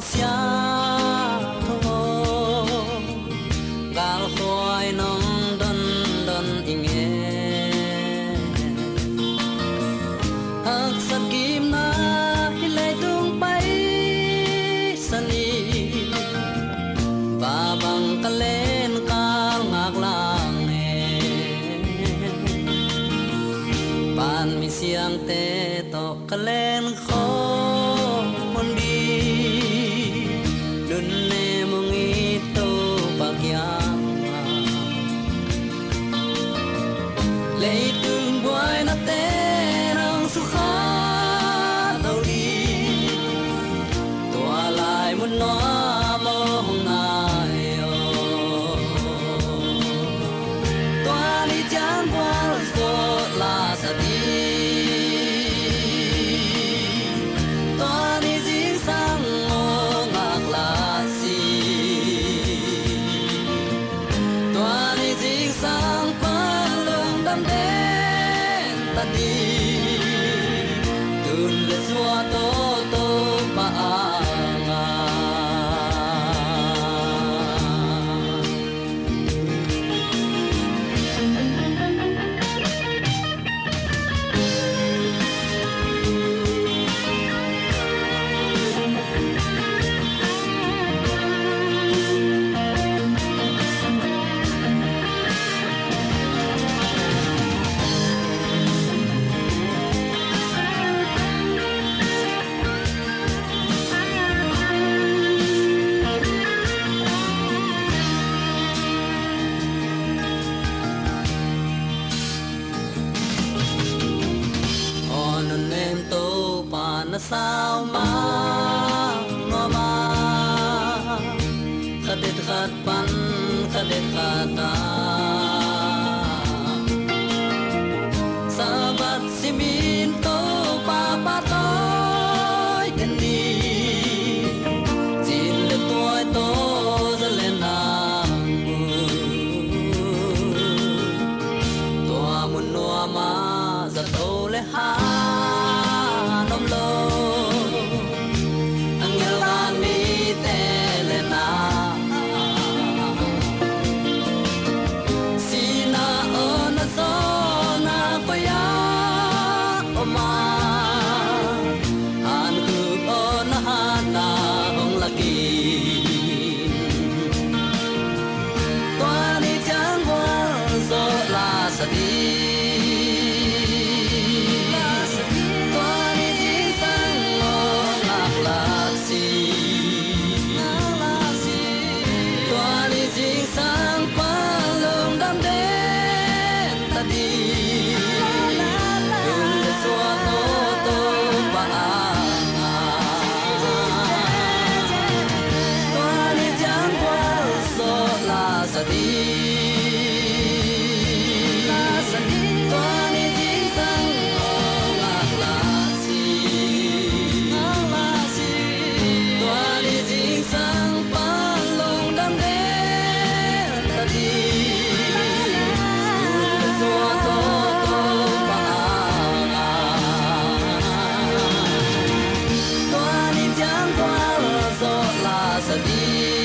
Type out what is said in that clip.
xia thô gal khoi nong don don inge hak sakim na hilai tung pai sani babang kalen kal ngak lang ban mi siang te to kalen kho mon đi dun ne mungi to pakyam lei tung boy na te rang su kha tau đi tua lai mun no mo hong nai yo tua li chan kwal so la sa đi sang pa lung đam đen ta đi tuôn lệ xua tô tô pa nga sao ma ngô ma khadet khat pan khadet khata sabat simin to pa pa toy ken đi chin le toy to zalena to mun no ma za to le ha nom lo sa đi toan izin sang mo ngak laksi toan izin sang palong dam den ta đi yun le xua to to pa nga toan izin qual so la sa đi sa đi